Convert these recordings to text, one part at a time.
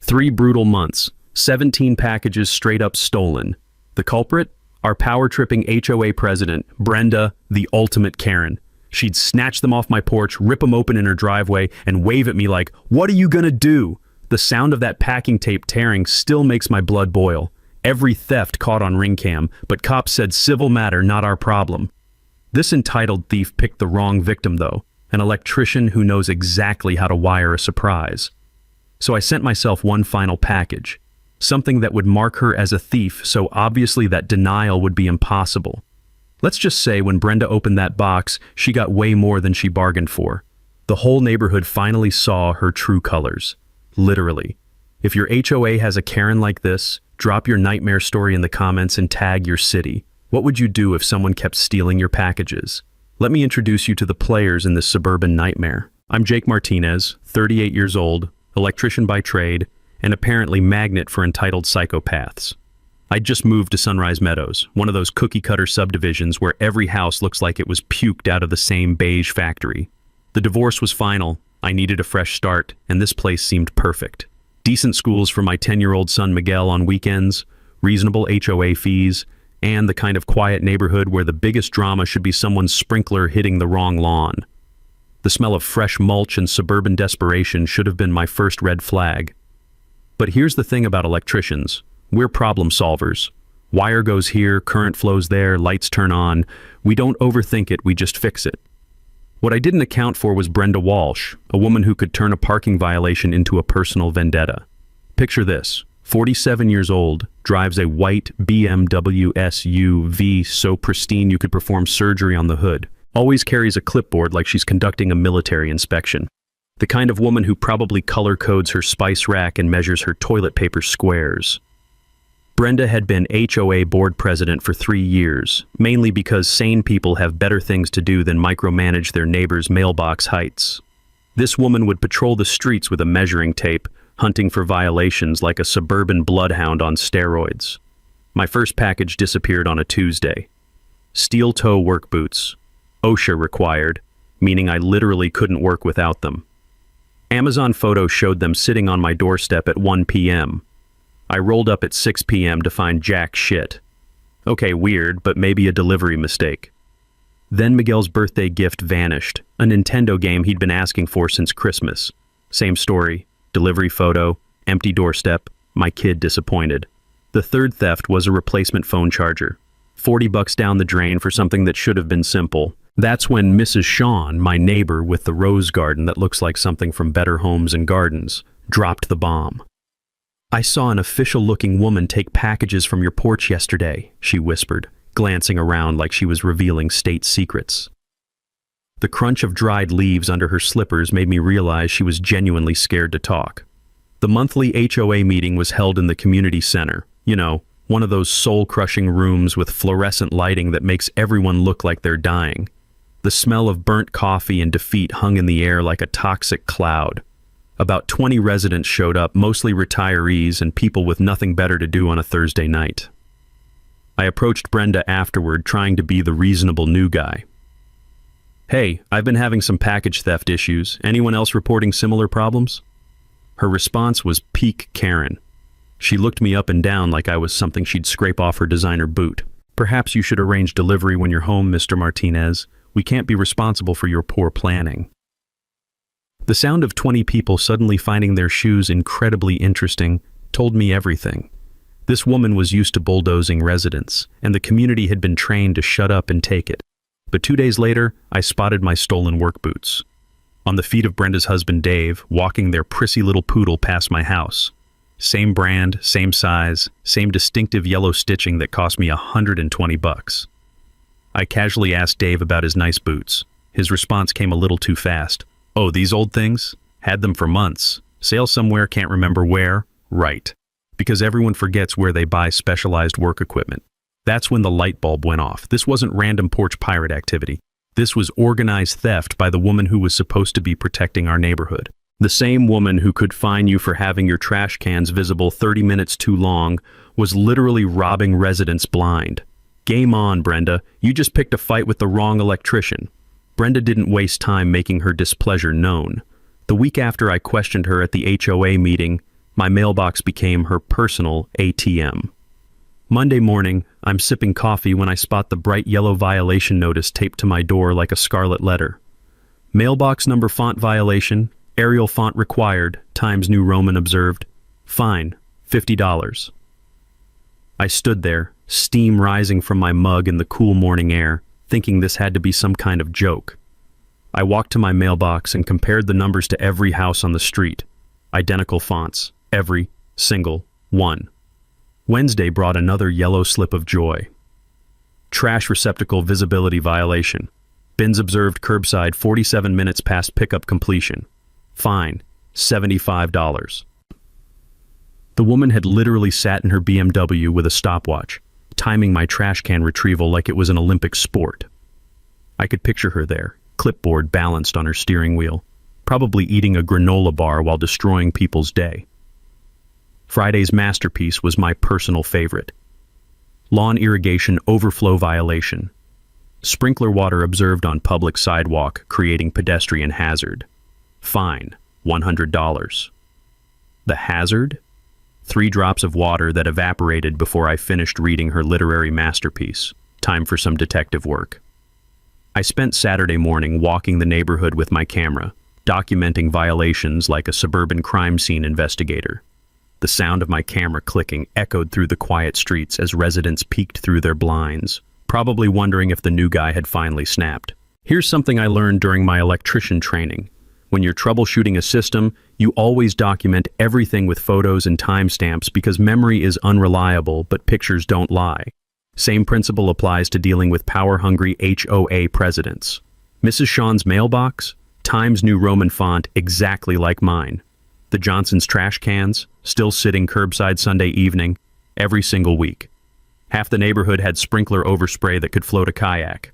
3 brutal months, 17 packages straight up stolen. The culprit? Our power-tripping HOA president, Brenda, the ultimate Karen. She'd snatch them off my porch, rip them open in her driveway, and wave at me like, "What are you gonna do?" The sound of that packing tape tearing still makes my blood boil. Every theft caught on ring cam, but cops said civil matter, not our problem. This entitled thief picked the wrong victim though, an electrician who knows exactly how to wire a surprise. So I sent myself one final package, something that would mark her as a thief so obviously that denial would be impossible. Let's just say when Brenda opened that box, she got way more than she bargained for. The whole neighborhood finally saw her true colors. Literally. If your HOA has a Karen like this, drop your nightmare story in the comments and tag your city. What would you do if someone kept stealing your packages? Let me introduce you to the players in this suburban nightmare. I'm Jake Martinez, 38 years old, electrician by trade, and apparently magnet for entitled psychopaths. I just moved to Sunrise Meadows, one of those cookie-cutter subdivisions where every house looks like it was puked out of the same beige factory. The divorce was final, I needed a fresh start, and this place seemed perfect. Decent schools for my 10-year-old son Miguel on weekends, reasonable HOA fees, and the kind of quiet neighborhood where the biggest drama should be someone's sprinkler hitting the wrong lawn. The smell of fresh mulch and suburban desperation should have been my first red flag. But here's the thing about electricians. We're problem solvers. Wire goes here, current flows there, lights turn on. We don't overthink it, we just fix it. What I didn't account for was Brenda Walsh, a woman who could turn a parking violation into a personal vendetta. Picture this. 47 years old, drives a white BMW SUV so pristine you could perform surgery on the hood. Always carries a clipboard like she's conducting a military inspection. The kind of woman who probably color codes her spice rack and measures her toilet paper squares. Brenda had been HOA board president for 3 years, mainly because sane people have better things to do than micromanage their neighbors' mailbox heights. This woman would patrol the streets with a measuring tape, hunting for violations like a suburban bloodhound on steroids. My first package disappeared on a Tuesday. Steel toe work boots. OSHA required, meaning I literally couldn't work without them. Amazon photos showed them sitting on my doorstep at 1 p.m. I rolled up at 6 p.m. to find jack shit. Okay, weird, but maybe a delivery mistake. Then Miguel's birthday gift vanished, a Nintendo game he'd been asking for since Christmas. Same story. Delivery photo, empty doorstep, my kid disappointed. The third theft was a replacement phone charger. $40 down the drain for something that should have been simple. That's when Mrs. Sean, my neighbor with the rose garden that looks like something from Better Homes and Gardens, dropped the bomb. "I saw an official-looking woman take packages from your porch yesterday," she whispered, glancing around like she was revealing state secrets. The crunch of dried leaves under her slippers made me realize she was genuinely scared to talk. The monthly HOA meeting was held in the community center. You know, one of those soul-crushing rooms with fluorescent lighting that makes everyone look like they're dying. The smell of burnt coffee and defeat hung in the air like a toxic cloud. About 20 residents showed up, mostly retirees and people with nothing better to do on a Thursday night. I approached Brenda afterward, trying to be the reasonable new guy. "Hey, I've been having some package theft issues. Anyone else reporting similar problems?" Her response was peak Karen. She looked me up and down like I was something she'd scrape off her designer boot. "Perhaps you should arrange delivery when you're home, Mr. Martinez. We can't be responsible for your poor planning." The sound of 20 people suddenly finding their shoes incredibly interesting told me everything. This woman was used to bulldozing residents, and the community had been trained to shut up and take it. But 2 days later, I spotted my stolen work boots. On the feet of Brenda's husband Dave, walking their prissy little poodle past my house. Same brand, same size, same distinctive yellow stitching that cost me $120. I casually asked Dave about his nice boots. His response came a little too fast. "Oh, these old things? Had them for months. Sale somewhere, can't remember where." Right. Because everyone forgets where they buy specialized work equipment. That's when the light bulb went off. This wasn't random porch pirate activity. This was organized theft by the woman who was supposed to be protecting our neighborhood. The same woman who could fine you for having your trash cans visible 30 minutes too long was literally robbing residents blind. Game on, Brenda. You just picked a fight with the wrong electrician. Brenda didn't waste time making her displeasure known. The week after I questioned her at the HOA meeting, My mailbox became her personal ATM. Monday morning, I'm sipping coffee when I spot the bright yellow violation notice taped to my door like a scarlet letter. Mailbox number font violation, Arial font required, Times New Roman observed. Fine, $50. I stood there, steam rising from my mug in the cool morning air, thinking this had to be some kind of joke. I walked to my mailbox and compared the numbers to every house on the street. Identical fonts, every single one. Wednesday brought another yellow slip of joy. Trash receptacle visibility violation. Bins observed curbside 47 minutes past pickup completion. Fine, $75. The woman had literally sat in her BMW with a stopwatch, timing my trash can retrieval like it was an Olympic sport. I could picture her there, clipboard balanced on her steering wheel, probably eating a granola bar while destroying people's day. Friday's masterpiece was my personal favorite. Lawn irrigation overflow violation. Sprinkler water observed on public sidewalk, creating pedestrian hazard. Fine, $100. The hazard? 3 drops of water that evaporated before I finished reading her literary masterpiece. Time for some detective work. I spent Saturday morning walking the neighborhood with my camera, documenting violations like a suburban crime scene investigator. The sound of my camera clicking echoed through the quiet streets as residents peeked through their blinds, probably wondering if the new guy had finally snapped. Here's something I learned during my electrician training. When you're troubleshooting a system, you always document everything with photos and timestamps because memory is unreliable, but pictures don't lie. Same principle applies to dealing with power-hungry HOA presidents. Mrs. Sean's mailbox? Times New Roman font exactly like mine. The Johnson's trash cans? Still sitting curbside Sunday evening, every single week. Half the neighborhood had sprinkler overspray that could float a kayak.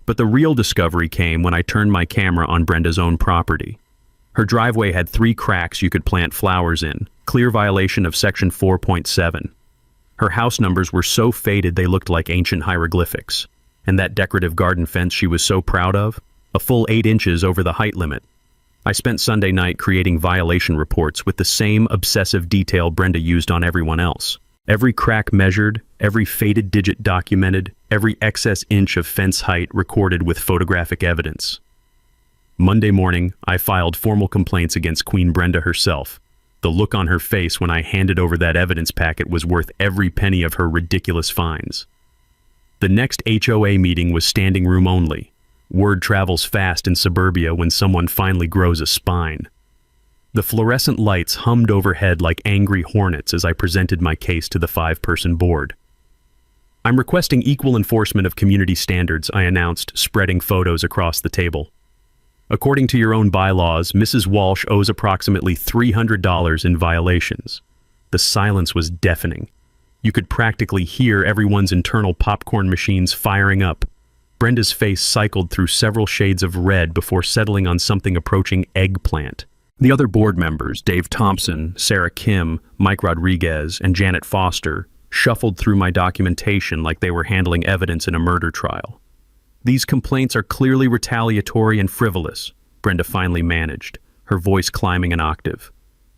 But the real discovery came when I turned my camera on Brenda's own property. Her driveway had 3 cracks you could plant flowers in, clear violation of Section 4.7. Her house numbers were so faded they looked like ancient hieroglyphics. And that decorative garden fence she was so proud of? A full 8 inches over the height limit. I spent Sunday night creating violation reports with the same obsessive detail Brenda used on everyone else. Every crack measured, every faded digit documented, every excess inch of fence height recorded with photographic evidence. Monday morning, I filed formal complaints against Queen Brenda herself. The look on her face when I handed over that evidence packet was worth every penny of her ridiculous fines. The next HOA meeting was standing room only. Word travels fast in suburbia when someone finally grows a spine. The fluorescent lights hummed overhead like angry hornets as I presented my case to the 5-person board. I'm requesting equal enforcement of community standards, I announced, spreading photos across the table. According to your own bylaws, Mrs. Walsh owes approximately $300 in violations. The silence was deafening. You could practically hear everyone's internal popcorn machines firing up. Brenda's face cycled through several shades of red before settling on something approaching eggplant. The other board members, Dave Thompson, Sarah Kim, Mike Rodriguez, and Janet Foster, shuffled through my documentation like they were handling evidence in a murder trial. These complaints are clearly retaliatory and frivolous, Brenda finally managed, her voice climbing an octave.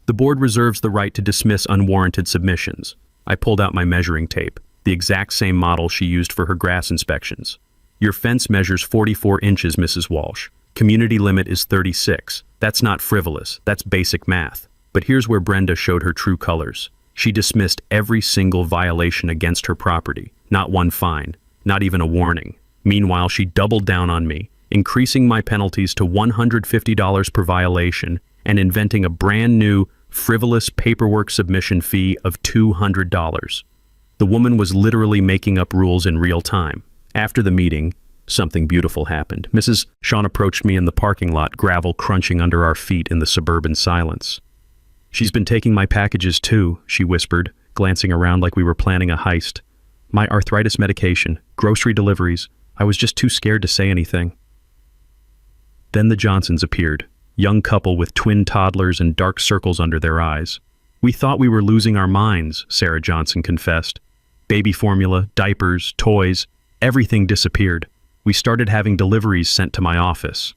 The board reserves the right to dismiss unwarranted submissions. I pulled out my measuring tape, the exact same model she used for her grass inspections. Your fence measures 44 inches, Mrs. Walsh. Community limit is 36. That's not frivolous, that's basic math. But here's where Brenda showed her true colors. She dismissed every single violation against her property. Not one fine, not even a warning. Meanwhile, she doubled down on me, increasing my penalties to $150 per violation and inventing a brand new, frivolous paperwork submission fee of $200. The woman was literally making up rules in real time. After the meeting, something beautiful happened. Mrs. Sean approached me in the parking lot, gravel crunching under our feet in the suburban silence. "She's been taking my packages too," she whispered, glancing around like we were planning a heist. "My arthritis medication, grocery deliveries. I was just too scared to say anything." Then the Johnsons appeared, young couple with twin toddlers and dark circles under their eyes. "We thought we were losing our minds," Sarah Johnson confessed. "Baby formula, diapers, toys, everything disappeared. We started having deliveries sent to my office."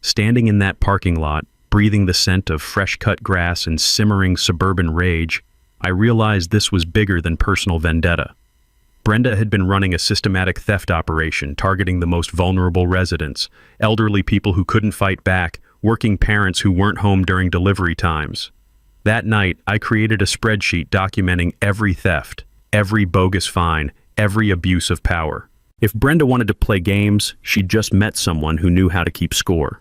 Standing in that parking lot, breathing the scent of fresh-cut grass and simmering suburban rage, I realized this was bigger than personal vendetta. Brenda had been running a systematic theft operation targeting the most vulnerable residents, elderly people who couldn't fight back, working parents who weren't home during delivery times. That night, I created a spreadsheet documenting every theft, every bogus fine, every abuse of power. If Brenda wanted to play games, she'd just met someone who knew how to keep score.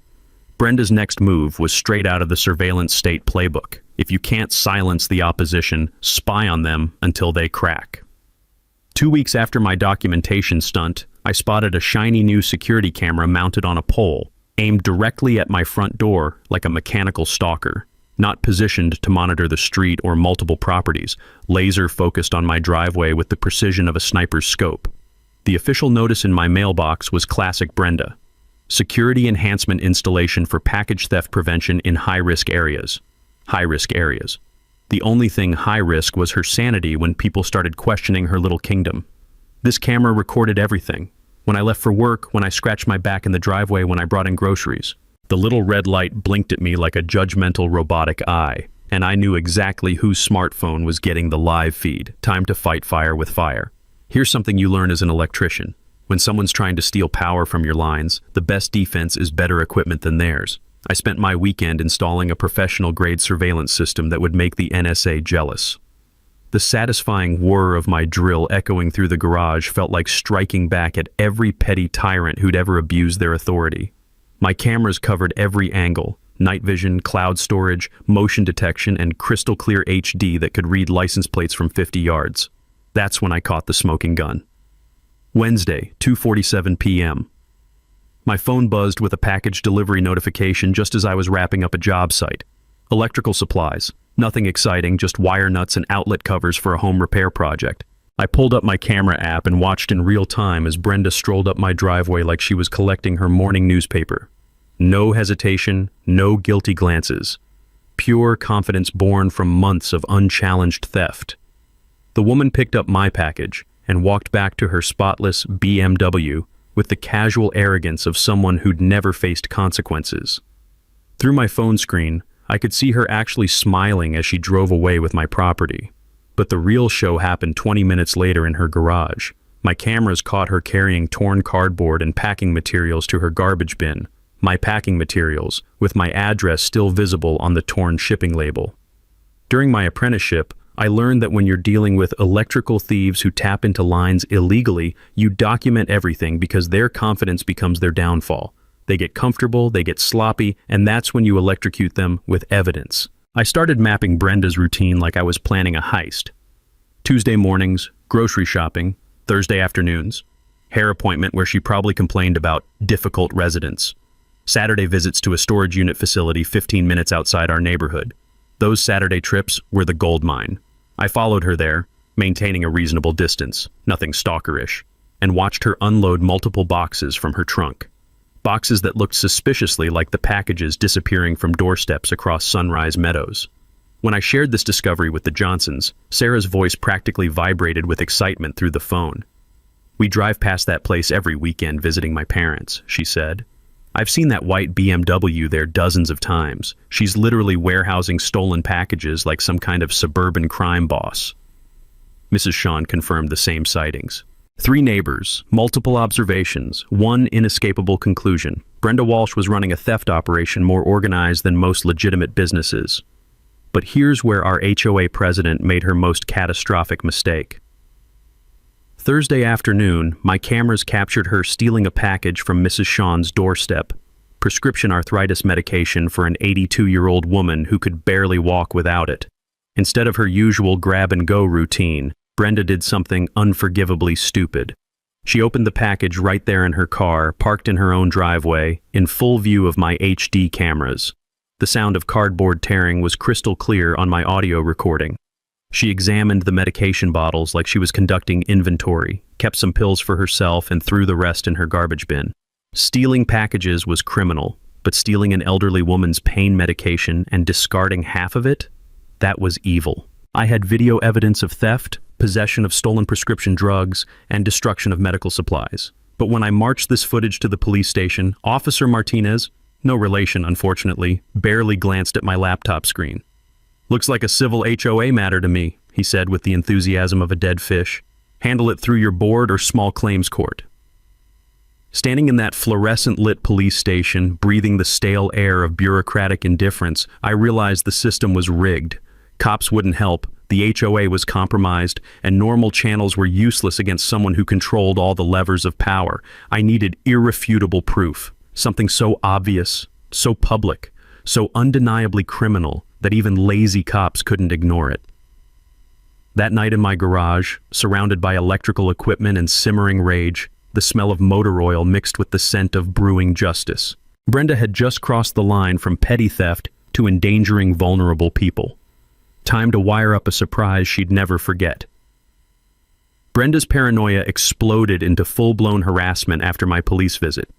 Brenda's next move was straight out of the surveillance state playbook. If you can't silence the opposition, spy on them until they crack. 2 weeks after my documentation stunt, I spotted a shiny new security camera mounted on a pole, aimed directly at my front door like a mechanical stalker, not positioned to monitor the street or multiple properties, laser focused on my driveway with the precision of a sniper's scope. The official notice in my mailbox was classic Brenda. Security enhancement installation for package theft prevention in high-risk areas. High-risk areas. The only thing high-risk was her sanity when people started questioning her little kingdom. This camera recorded everything. When I left for work, when I scratched my back in the driveway, when I brought in groceries. The little red light blinked at me like a judgmental robotic eye, and I knew exactly whose smartphone was getting the live feed. Time to fight fire with fire. Here's something you learn as an electrician. When someone's trying to steal power from your lines, the best defense is better equipment than theirs. I spent my weekend installing a professional-grade surveillance system that would make the NSA jealous. The satisfying whir of my drill echoing through the garage felt like striking back at every petty tyrant who'd ever abused their authority. My cameras covered every angle: night vision, cloud storage, motion detection, and crystal clear HD that could read license plates from 50 yards. That's when I caught the smoking gun. Wednesday, 2:47 p.m. My phone buzzed with a package delivery notification just as I was wrapping up a job site. Electrical supplies. Nothing exciting, just wire nuts and outlet covers for a home repair project. I pulled up my camera app and watched in real time as Brenda strolled up my driveway like she was collecting her morning newspaper. No hesitation, no guilty glances. Pure confidence born from months of unchallenged theft. The woman picked up my package and walked back to her spotless BMW with the casual arrogance of someone who'd never faced consequences. Through my phone screen, I could see her actually smiling as she drove away with my property. But the real show happened 20 minutes later in her garage. My cameras caught her carrying torn cardboard and packing materials to her garbage bin. My packing materials, with my address still visible on the torn shipping label. During my apprenticeship, I learned that when you're dealing with electrical thieves who tap into lines illegally, you document everything because their confidence becomes their downfall. They get comfortable, they get sloppy, and that's when you electrocute them with evidence. I started mapping Brenda's routine like I was planning a heist. Tuesday mornings, grocery shopping. Thursday afternoons, hair appointment where she probably complained about difficult residents. Saturday visits to a storage unit facility 15 minutes outside our neighborhood. Those Saturday trips were the gold mine. I followed her there, maintaining a reasonable distance, nothing stalkerish, and watched her unload multiple boxes from her trunk. Boxes that looked suspiciously like the packages disappearing from doorsteps across Sunrise Meadows. When I shared this discovery with the Johnsons, Sarah's voice practically vibrated with excitement through the phone. "We drive past that place every weekend visiting my parents," she said. "I've seen that white BMW there dozens of times. She's literally warehousing stolen packages like some kind of suburban crime boss." Mrs. Sean confirmed the same sightings. 3 neighbors, multiple observations, one inescapable conclusion. Brenda Walsh was running a theft operation more organized than most legitimate businesses. But here's where our HOA president made her most catastrophic mistake. Thursday afternoon, my cameras captured her stealing a package from Mrs. Sean's doorstep. Prescription arthritis medication for an 82-year-old woman who could barely walk without it. Instead of her usual grab-and-go routine, Brenda did something unforgivably stupid. She opened the package right there in her car, parked in her own driveway, in full view of my HD cameras. The sound of cardboard tearing was crystal clear on my audio recording. She examined the medication bottles like she was conducting inventory, kept some pills for herself, and threw the rest in her garbage bin. Stealing packages was criminal, but stealing an elderly woman's pain medication and discarding half of it? That was evil. I had video evidence of theft, possession of stolen prescription drugs, and destruction of medical supplies. But when I marched this footage to the police station, Officer Martinez, no relation unfortunately, barely glanced at my laptop screen. "Looks like a civil HOA matter to me," he said with the enthusiasm of a dead fish. "Handle it through your board or small claims court." Standing in that fluorescent-lit police station, breathing the stale air of bureaucratic indifference, I realized the system was rigged. Cops wouldn't help, the HOA was compromised, and normal channels were useless against someone who controlled all the levers of power. I needed irrefutable proof, something so obvious, so public, so undeniably criminal that even lazy cops couldn't ignore it. That night in my garage, surrounded by electrical equipment and simmering rage, the smell of motor oil mixed with the scent of brewing justice, Brenda had just crossed the line from petty theft to endangering vulnerable people. Time to wire up a surprise she'd never forget. Brenda's paranoia exploded into full-blown harassment after my police visit.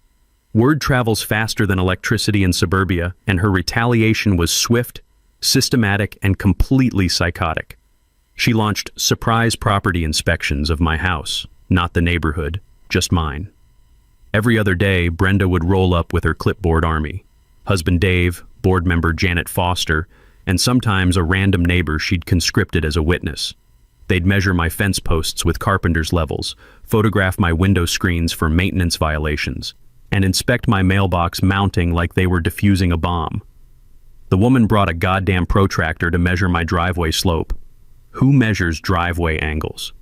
Word travels faster than electricity in suburbia, and her retaliation was swift, systematic, and completely psychotic. She launched surprise property inspections of my house, not the neighborhood, just mine. Every other day, Brenda would roll up with her clipboard army. Husband Dave, board member Janet Foster, and sometimes a random neighbor she'd conscripted as a witness. They'd measure my fence posts with carpenter's levels, photograph my window screens for maintenance violations, and inspect my mailbox mounting like they were defusing a bomb. The woman brought a goddamn protractor to measure my driveway slope. Who measures driveway angles?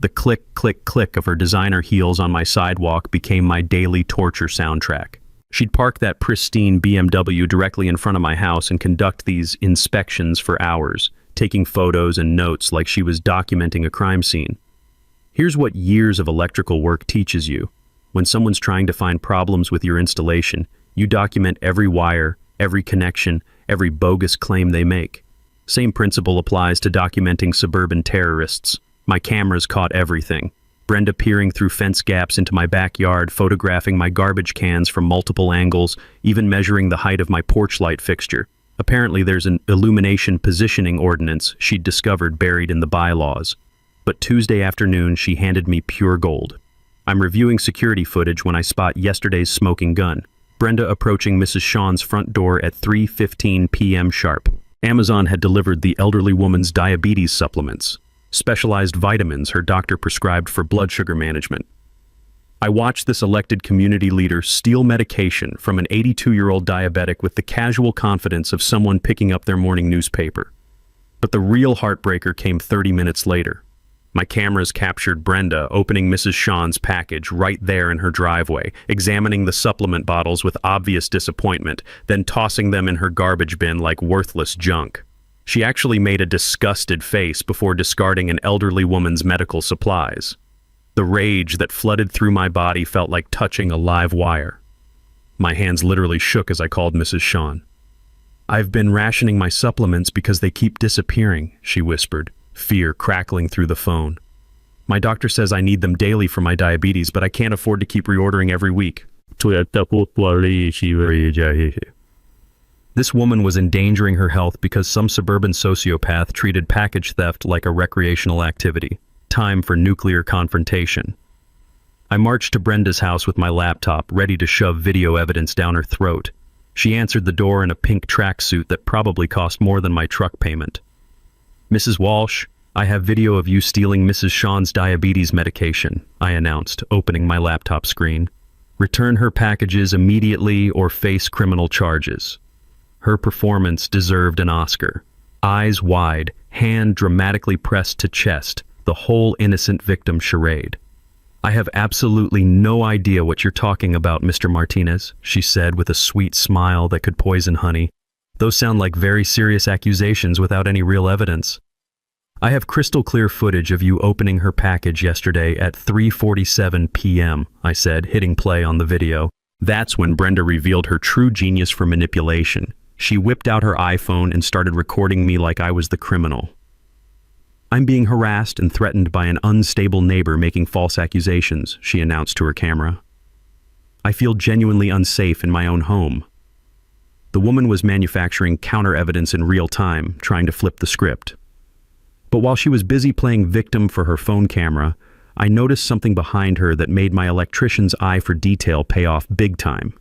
The click, click, click of her designer heels on my sidewalk became my daily torture soundtrack. She'd park that pristine BMW directly in front of my house and conduct these inspections for hours, taking photos and notes like she was documenting a crime scene. Here's what years of electrical work teaches you. When someone's trying to find problems with your installation, you document every wire, every connection, every bogus claim they make. Same principle applies to documenting suburban terrorists. My cameras caught everything. Brenda peering through fence gaps into my backyard, photographing my garbage cans from multiple angles, even measuring the height of my porch light fixture. Apparently there's an illumination positioning ordinance she'd discovered buried in the bylaws. But Tuesday afternoon, she handed me pure gold. I'm reviewing security footage when I spot yesterday's smoking gun. Brenda approaching Mrs. Sean's front door at 3:15 p.m. sharp. Amazon had delivered the elderly woman's diabetes supplements, specialized vitamins her doctor prescribed for blood sugar management. I watched this elected community leader steal medication from an 82-year-old diabetic with the casual confidence of someone picking up their morning newspaper. But the real heartbreaker came 30 minutes later. My cameras captured Brenda opening Mrs. Sean's package right there in her driveway, examining the supplement bottles with obvious disappointment, then tossing them in her garbage bin like worthless junk. She actually made a disgusted face before discarding an elderly woman's medical supplies. The rage that flooded through my body felt like touching a live wire. My hands literally shook as I called Mrs. Sean. "I've been rationing my supplements because they keep disappearing," she whispered, fear crackling through the phone. "My doctor says I need them daily for my diabetes, but I can't afford to keep reordering every week." This woman was endangering her health because some suburban sociopath treated package theft like a recreational activity. Time for nuclear confrontation. I marched to Brenda's house with my laptop, ready to shove video evidence down her throat. She answered the door in a pink tracksuit that probably cost more than my truck payment. "Mrs. Walsh, I have video of you stealing Mrs. Sean's diabetes medication," I announced, opening my laptop screen. "Return her packages immediately or face criminal charges." Her performance deserved an Oscar. Eyes wide, hand dramatically pressed to chest, the whole innocent victim charade. "I have absolutely no idea what you're talking about, Mr. Martinez," she said with a sweet smile that could poison honey. "Those sound like very serious accusations without any real evidence." "I have crystal clear footage of you opening her package yesterday at 3:47 p.m., I said, hitting play on the video. That's when Brenda revealed her true genius for manipulation. She whipped out her iPhone and started recording me like I was the criminal. "I'm being harassed and threatened by an unstable neighbor making false accusations," she announced to her camera. "I feel genuinely unsafe in my own home." The woman was manufacturing counter-evidence in real time, trying to flip the script. But while she was busy playing victim for her phone camera, I noticed something behind her that made my electrician's eye for detail pay off big time.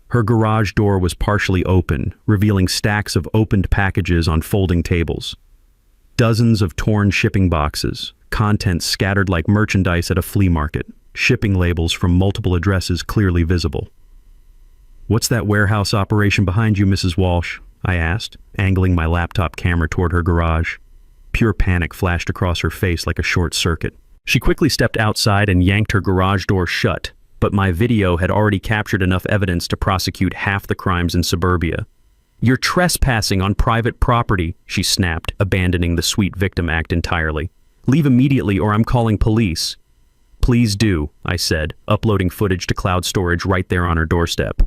Her garage door was partially open, revealing stacks of opened packages on folding tables. Dozens of torn shipping boxes, contents scattered like merchandise at a flea market, shipping labels from multiple addresses clearly visible. "What's that warehouse operation behind you, Mrs. Walsh?" I asked, angling my laptop camera toward her garage. Pure panic flashed across her face like a short circuit. She quickly stepped outside and yanked her garage door shut, but my video had already captured enough evidence to prosecute half the crimes in suburbia. "You're trespassing on private property," she snapped, abandoning the sweet victim act entirely. "Leave immediately or I'm calling police." "Please do," I said, uploading footage to cloud storage right there on her doorstep.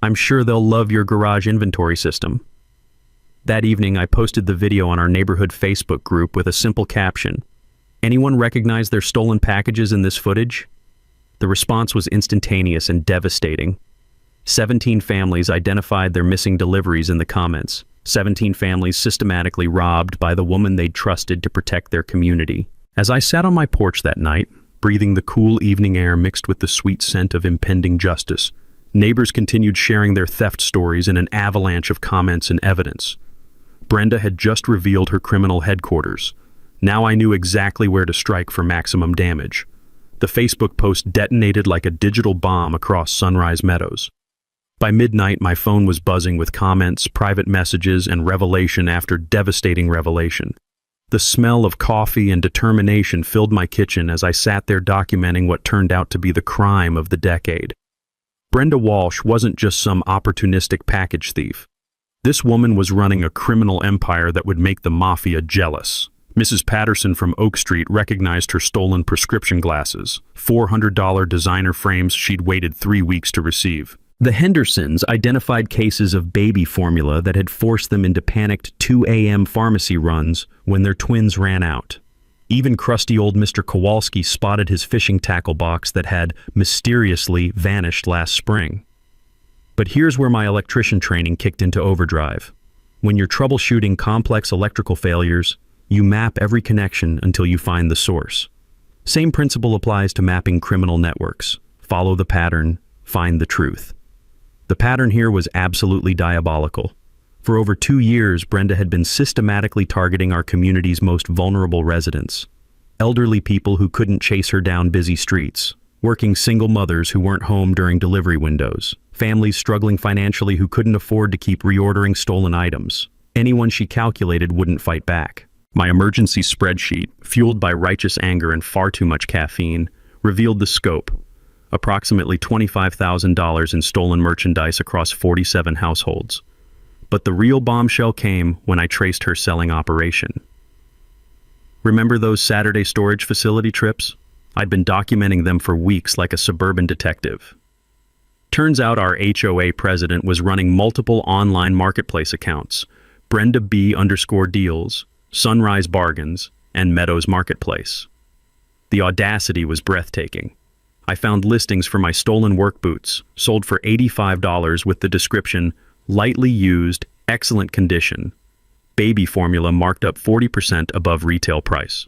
"I'm sure they'll love your garage inventory system." That evening, I posted the video on our neighborhood Facebook group with a simple caption. "Anyone recognize their stolen packages in this footage?" The response was instantaneous and devastating. 17 families identified their missing deliveries in the comments. 17 families systematically robbed by the woman they'd trusted to protect their community. As I sat on my porch that night, breathing the cool evening air mixed with the sweet scent of impending justice, neighbors continued sharing their theft stories in an avalanche of comments and evidence. Brenda had just revealed her criminal headquarters. Now I knew exactly where to strike for maximum damage. The Facebook post detonated like a digital bomb across Sunrise Meadows. By midnight, my phone was buzzing with comments, private messages, and revelation after devastating revelation. The smell of coffee and determination filled my kitchen as I sat there documenting what turned out to be the crime of the decade. Brenda Walsh wasn't just some opportunistic package thief. This woman was running a criminal empire that would make the mafia jealous. Mrs. Patterson from Oak Street recognized her stolen prescription glasses, $400 designer frames she'd waited 3 weeks to receive. The Hendersons identified cases of baby formula that had forced them into panicked 2 a.m. pharmacy runs when their twins ran out. Even crusty old Mr. Kowalski spotted his fishing tackle box that had mysteriously vanished last spring. But here's where my electrician training kicked into overdrive. When you're troubleshooting complex electrical failures, you map every connection until you find the source. Same principle applies to mapping criminal networks. Follow the pattern, find the truth. The pattern here was absolutely diabolical. For over 2 years, Brenda had been systematically targeting our community's most vulnerable residents. Elderly people who couldn't chase her down busy streets, working single mothers who weren't home during delivery windows, families struggling financially who couldn't afford to keep reordering stolen items. Anyone she calculated wouldn't fight back. My emergency spreadsheet, fueled by righteous anger and far too much caffeine, revealed the scope. Approximately $25,000 in stolen merchandise across 47 households. But the real bombshell came when I traced her selling operation. Remember those Saturday storage facility trips? I'd been documenting them for weeks like a suburban detective. Turns out our HOA president was running multiple online marketplace accounts, Brenda B_deals, Sunrise Bargains, and Meadows Marketplace. The audacity was breathtaking. I found listings for my stolen work boots, sold for $85 with the description, lightly used, excellent condition. Baby formula marked up 40% above retail price.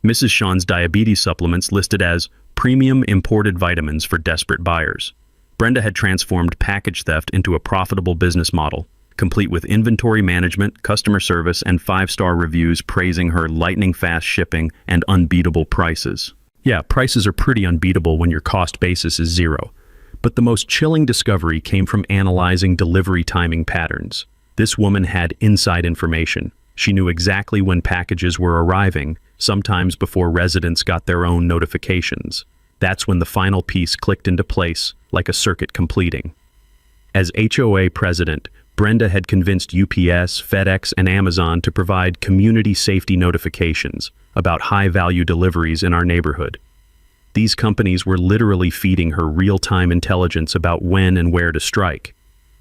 Mrs. Sean's diabetes supplements listed as premium imported vitamins for desperate buyers. Brenda had transformed package theft into a profitable business model, complete with inventory management, customer service, and 5-star reviews praising her lightning-fast shipping and unbeatable prices. Yeah, prices are pretty unbeatable when your cost basis is zero. But the most chilling discovery came from analyzing delivery timing patterns. This woman had inside information. She knew exactly when packages were arriving, sometimes before residents got their own notifications. That's when the final piece clicked into place, like a circuit completing. As HOA president, Brenda had convinced UPS, FedEx, and Amazon to provide community safety notifications about high-value deliveries in our neighborhood. These companies were literally feeding her real-time intelligence about when and where to strike.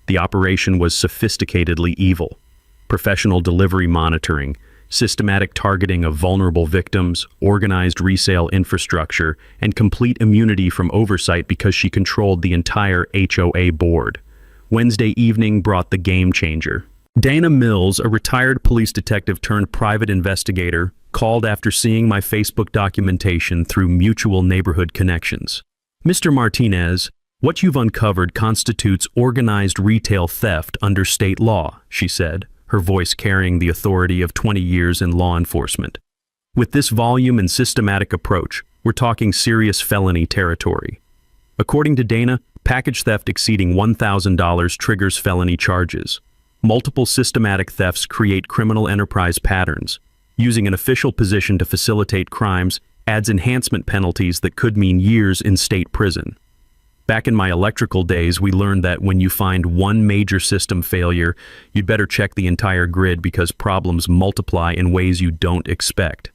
The operation was sophisticatedly evil. Professional delivery monitoring, systematic targeting of vulnerable victims, organized resale infrastructure, and complete immunity from oversight because she controlled the entire HOA board. Wednesday evening brought the game changer. Dana Mills, a retired police detective turned private investigator, called after seeing my Facebook documentation through mutual neighborhood connections. "Mr. Martinez, "What you've uncovered constitutes organized retail theft under state law," she said, her voice carrying the authority of 20 years in law enforcement. "With this volume and systematic approach, we're talking serious felony territory. According to Dana, package theft exceeding $1,000 triggers felony charges. Multiple systematic thefts create criminal enterprise patterns. Using an official position to facilitate crimes adds enhancement penalties that could mean years in state prison. Back in my electrical days, we learned that when you find one major system failure, you'd better check the entire grid because problems multiply in ways you don't expect.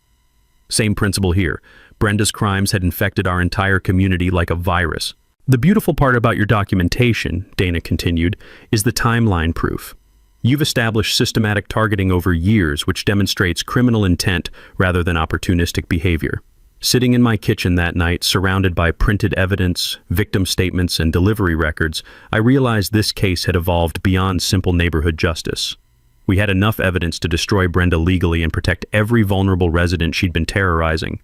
Same principle here. Brenda's crimes had infected our entire community like a virus. The beautiful part about your documentation," Dana continued, "is the timeline proof. You've established systematic targeting over years, which demonstrates criminal intent rather than opportunistic behavior. Sitting in my kitchen that night, surrounded by printed evidence, victim statements, and delivery records, I realized this case had evolved beyond simple neighborhood justice. We had enough evidence to destroy Brenda legally and protect every vulnerable resident she'd been terrorizing.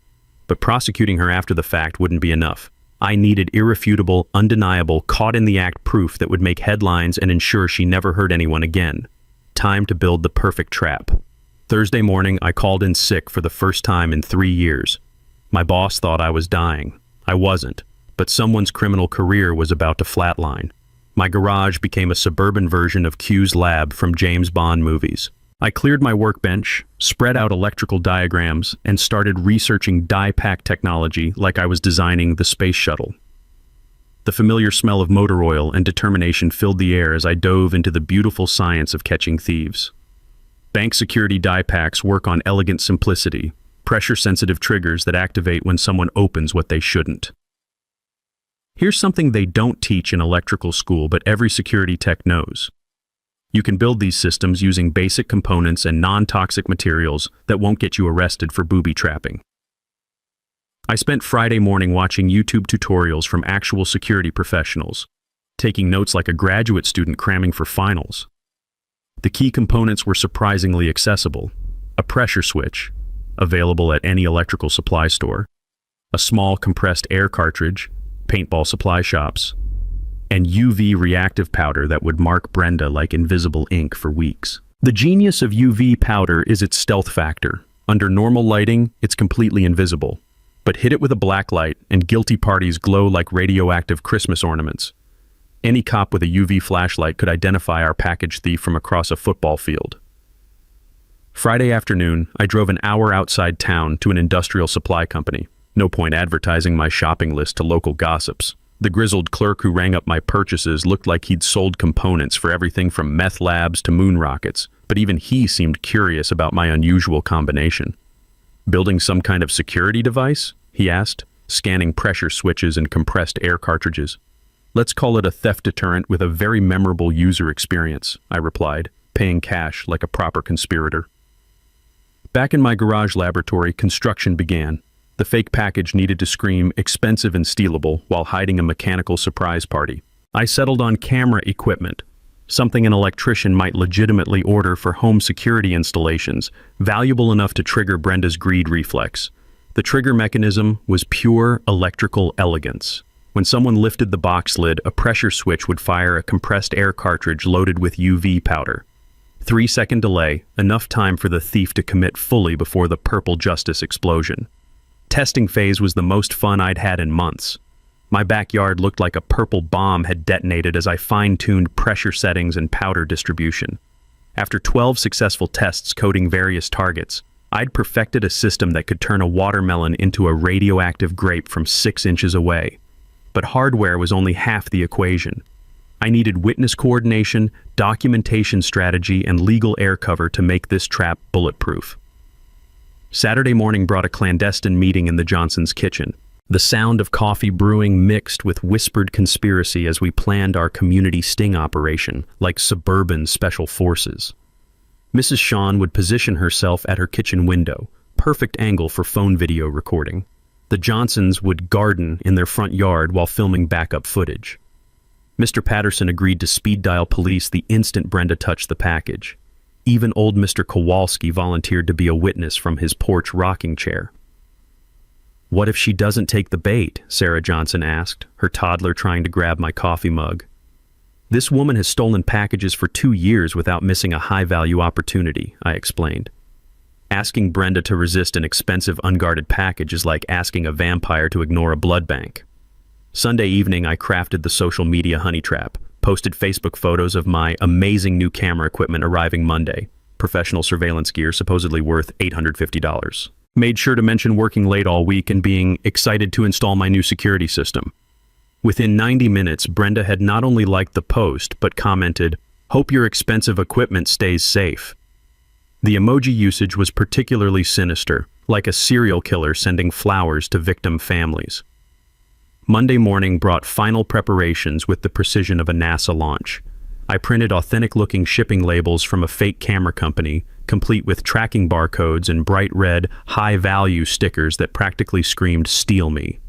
But prosecuting her after the fact wouldn't be enough. I needed irrefutable, undeniable, caught-in-the-act proof that would make headlines and ensure she never hurt anyone again. Time to build the perfect trap. Thursday morning, I called in sick for the first time in 3 years. My boss thought I was dying. I wasn't, but someone's criminal career was about to flatline. My garage became a suburban version of Q's lab from James Bond movies. I cleared my workbench, spread out electrical diagrams, and started researching die-pack technology like I was designing the space shuttle. The familiar smell of motor oil and determination filled the air as I dove into the beautiful science of catching thieves. Bank security die packs work on elegant simplicity, pressure-sensitive triggers that activate when someone opens what they shouldn't. Here's something they don't teach in electrical school, but every security tech knows. You can build these systems using basic components and non-toxic materials that won't get you arrested for booby trapping. I spent Friday morning watching YouTube tutorials from actual security professionals, taking notes like a graduate student cramming for finals. The key components were surprisingly accessible: a pressure switch, available at any electrical supply store, a small compressed air cartridge, paintball supply shops, and UV reactive powder that would mark Brenda like invisible ink for weeks. The genius of UV powder is its stealth factor. Under normal lighting, it's completely invisible. But hit it with a black light, and guilty parties glow like radioactive Christmas ornaments. Any cop with a UV flashlight could identify our package thief from across a football field. Friday afternoon, I drove an hour outside town to an industrial supply company. No point advertising my shopping list to local gossips. The grizzled clerk who rang up my purchases looked like he'd sold components for everything from meth labs to moon rockets, but even he seemed curious about my unusual combination. "Building some kind of security device?" he asked, scanning pressure switches and compressed air cartridges. "Let's call it a theft deterrent with a very memorable user experience," I replied, paying cash like a proper conspirator. Back in my garage laboratory, construction began. The fake package needed to scream expensive and stealable while hiding a mechanical surprise party. I settled on camera equipment, something an electrician might legitimately order for home security installations, valuable enough to trigger Brenda's greed reflex. The trigger mechanism was pure electrical elegance. When someone lifted the box lid, a pressure switch would fire a compressed air cartridge loaded with UV powder. 3-second delay, enough time for the thief to commit fully before the purple justice explosion. Testing phase was the most fun I'd had in months. My backyard looked like a purple bomb had detonated as I fine-tuned pressure settings and powder distribution. After 12 successful tests coating various targets, I'd perfected a system that could turn a watermelon into a radioactive grape from 6 inches away. But hardware was only half the equation. I needed witness coordination, documentation strategy, and legal air cover to make this trap bulletproof. Saturday morning brought a clandestine meeting in the Johnsons' kitchen. The sound of coffee brewing mixed with whispered conspiracy as we planned our community sting operation, like suburban special forces. Mrs. Shawn would position herself at her kitchen window, perfect angle for phone video recording. The Johnsons would garden in their front yard while filming backup footage. Mr. Patterson agreed to speed dial police the instant Brenda touched the package. Even old Mr. Kowalski volunteered to be a witness from his porch rocking chair. "What if she doesn't take the bait?" Sarah Johnson asked, her toddler trying to grab my coffee mug. "This woman has stolen packages for 2 years without missing a high-value opportunity," I explained. "Asking Brenda to resist an expensive unguarded package is like asking a vampire to ignore a blood bank." Sunday evening, I crafted the social media honey trap, posted Facebook photos of my amazing new camera equipment arriving Monday, professional surveillance gear supposedly worth $850. Made sure to mention working late all week and being excited to install my new security system. Within 90 minutes, Brenda had not only liked the post, but commented, "Hope your expensive equipment stays safe." The emoji usage was particularly sinister, like a serial killer sending flowers to victim families. Monday morning brought final preparations with the precision of a NASA launch. I printed authentic-looking shipping labels from a fake camera company, complete with tracking barcodes and bright red, high-value stickers that practically screamed, "Steal me."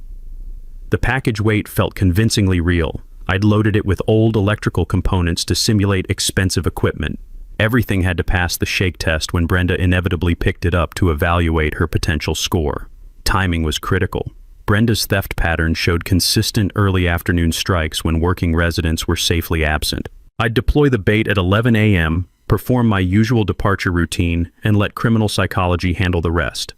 The package weight felt convincingly real. I'd loaded it with old electrical components to simulate expensive equipment. Everything had to pass the shake test when Brenda inevitably picked it up to evaluate her potential score. Timing was critical. Brenda's theft pattern showed consistent early afternoon strikes when working residents were safely absent. I'd deploy the bait at 11 a.m., perform my usual departure routine, and let criminal psychology handle the rest.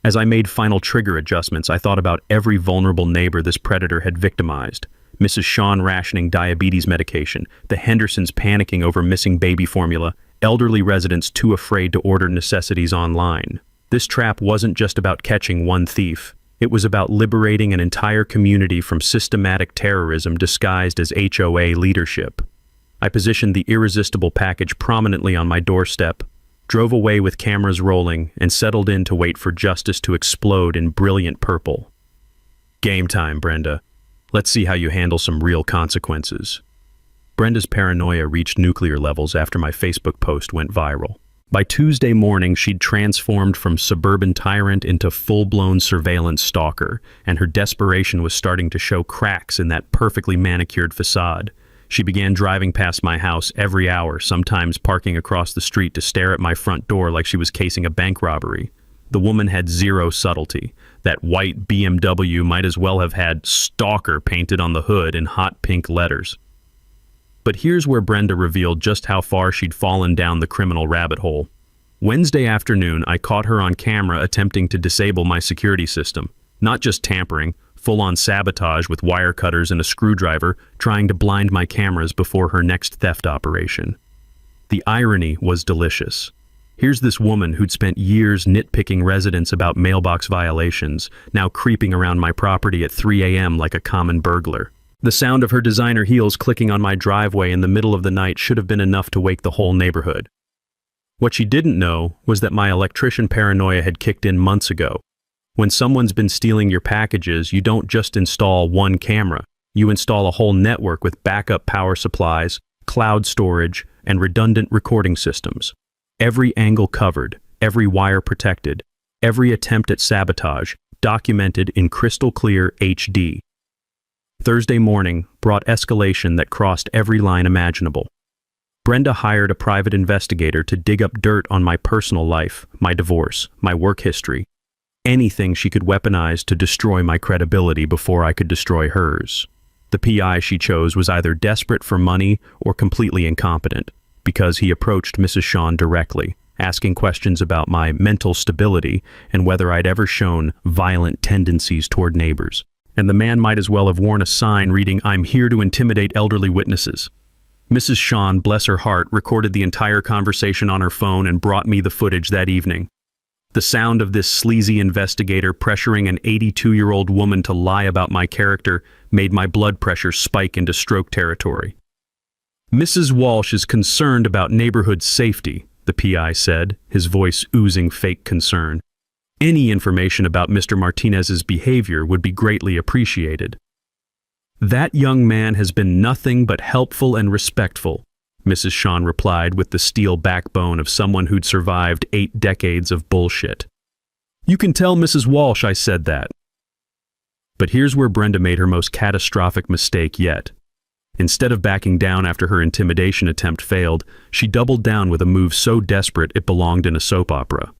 As I made final trigger adjustments, I thought about every vulnerable neighbor this predator had victimized. Mrs. Shawn rationing diabetes medication, the Hendersons panicking over missing baby formula, elderly residents too afraid to order necessities online. This trap wasn't just about catching one thief. It was about liberating an entire community from systematic terrorism disguised as HOA leadership. I positioned the irresistible package prominently on my doorstep, drove away with cameras rolling, and settled in to wait for justice to explode in brilliant purple. "Game time, Brenda. Let's see how you handle some real consequences." Brenda's paranoia reached nuclear levels after my Facebook post went viral. By Tuesday morning, she'd transformed from suburban tyrant into full-blown surveillance stalker, and her desperation was starting to show cracks in that perfectly manicured facade. She began driving past my house every hour, sometimes parking across the street to stare at my front door like she was casing a bank robbery. The woman had zero subtlety. That white BMW might as well have had "Stalker" painted on the hood in hot pink letters. But here's where Brenda revealed just how far she'd fallen down the criminal rabbit hole. Wednesday afternoon, I caught her on camera attempting to disable my security system. Not just tampering, full-on sabotage with wire cutters and a screwdriver, trying to blind my cameras before her next theft operation. The irony was delicious. Here's this woman who'd spent years nitpicking residents about mailbox violations, now creeping around my property at 3 a.m. like a common burglar. The sound of her designer heels clicking on my driveway in the middle of the night should have been enough to wake the whole neighborhood. What she didn't know was that my electrician paranoia had kicked in months ago. When someone's been stealing your packages, you don't just install one camera. You install a whole network with backup power supplies, cloud storage, and redundant recording systems. Every angle covered, every wire protected, every attempt at sabotage documented in crystal clear HD. Thursday morning brought escalation that crossed every line imaginable. Brenda hired a private investigator to dig up dirt on my personal life, my divorce, my work history, anything she could weaponize to destroy my credibility before I could destroy hers. The PI she chose was either desperate for money or completely incompetent, because he approached Mrs. Shawn directly, asking questions about my mental stability and whether I'd ever shown violent tendencies toward neighbors. And the man might as well have worn a sign reading, "I'm here to intimidate elderly witnesses." Mrs. Shawn, bless her heart, recorded the entire conversation on her phone and brought me the footage that evening. The sound of this sleazy investigator pressuring an 82-year-old woman to lie about my character made my blood pressure spike into stroke territory. "Mrs. Walsh is concerned about neighborhood safety," the PI said, his voice oozing fake concern. "Any information about Mr. Martinez's behavior would be greatly appreciated." "That young man has been nothing but helpful and respectful," Mrs. Shawn replied with the steel backbone of someone who'd survived 8 decades of bullshit. "You can tell Mrs. Walsh I said that." But here's where Brenda made her most catastrophic mistake yet. Instead of backing down after her intimidation attempt failed, she doubled down with a move so desperate it belonged in a soap opera.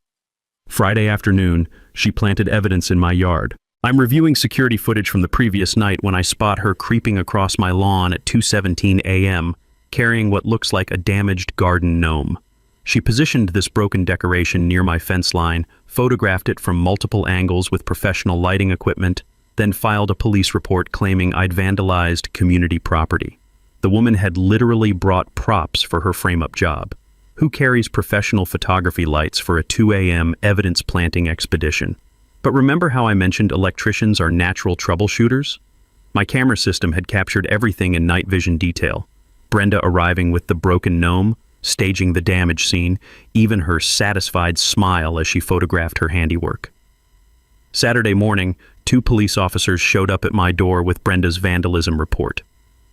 Friday afternoon, she planted evidence in my yard, I'm reviewing security footage from the previous night when I spot her creeping across my lawn at 2:17 a.m., carrying what looks like a damaged garden gnome. She positioned this broken decoration near my fence line, photographed it from multiple angles with professional lighting equipment, then filed a police report claiming I'd vandalized community property. The woman had literally brought props for her frame-up job. Who carries professional photography lights for a 2 a.m. evidence-planting expedition? But remember how I mentioned electricians are natural troubleshooters? My camera system had captured everything in night vision detail. Brenda arriving with the broken gnome, staging the damage scene, even her satisfied smile as she photographed her handiwork. Saturday morning, 2 police officers showed up at my door with Brenda's vandalism report.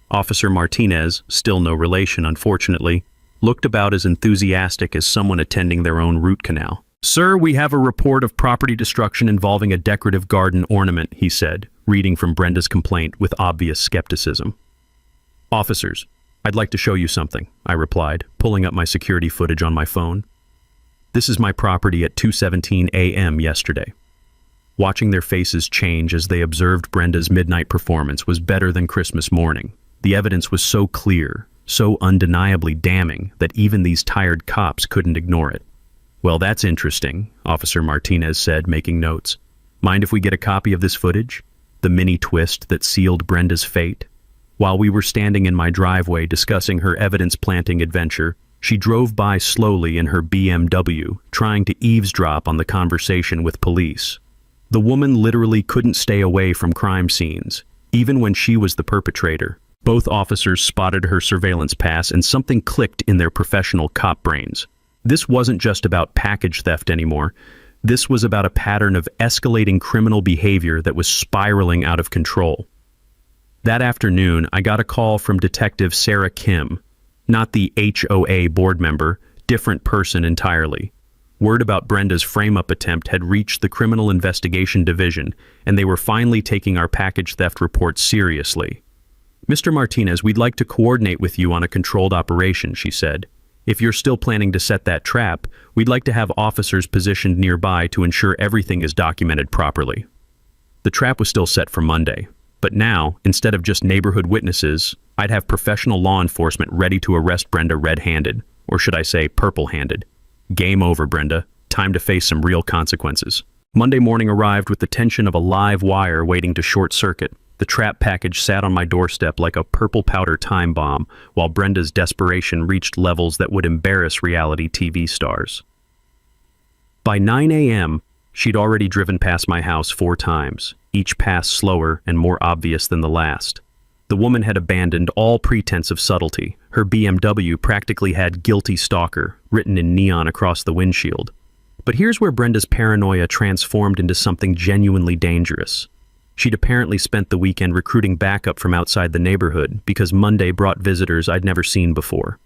Officer Martinez, still no relation unfortunately, looked about as enthusiastic as someone attending their own root canal. "Sir, we have a report of property destruction involving a decorative garden ornament," he said, reading from Brenda's complaint with obvious skepticism. "Officers, I'd like to show you something," I replied, pulling up my security footage on my phone. "This is my property at 2:17 a.m. yesterday." Watching their faces change as they observed Brenda's midnight performance was better than Christmas morning. The evidence was so clear, so undeniably damning, that even these tired cops couldn't ignore it. "Well, that's interesting," Officer Martinez said, making notes. "Mind if we get a copy of this footage? The mini twist that sealed Brenda's fate?" While we were standing in my driveway discussing her evidence-planting adventure, she drove by slowly in her BMW, trying to eavesdrop on the conversation with police. The woman literally couldn't stay away from crime scenes, even when she was the perpetrator. Both officers spotted her surveillance pass and something clicked in their professional cop brains. This wasn't just about package theft anymore. This was about a pattern of escalating criminal behavior that was spiraling out of control. That afternoon, I got a call from Detective Sarah Kim, not the HOA board member, different person entirely. Word about Brenda's frame-up attempt had reached the Criminal Investigation Division, and they were finally taking our package theft report seriously. "Mr. Martinez, we'd like to coordinate with you on a controlled operation," she said. "If you're still planning to set that trap, we'd like to have officers positioned nearby to ensure everything is documented properly." The trap was still set for Monday, but now, instead of just neighborhood witnesses, I'd have professional law enforcement ready to arrest Brenda red-handed, or should I say purple-handed. Game over, Brenda. Time to face some real consequences. Monday morning arrived with the tension of a live wire waiting to short-circuit. The trap package sat on my doorstep like a purple powder time bomb, while Brenda's desperation reached levels that would embarrass reality TV stars. By 9 a.m., she'd already driven past my house 4 times, each pass slower and more obvious than the last. The woman had abandoned all pretense of subtlety. Her BMW practically had "Guilty Stalker" written in neon across the windshield. But here's where Brenda's paranoia transformed into something genuinely dangerous. She'd apparently spent the weekend recruiting backup from outside the neighborhood because Monday brought visitors I'd never seen before.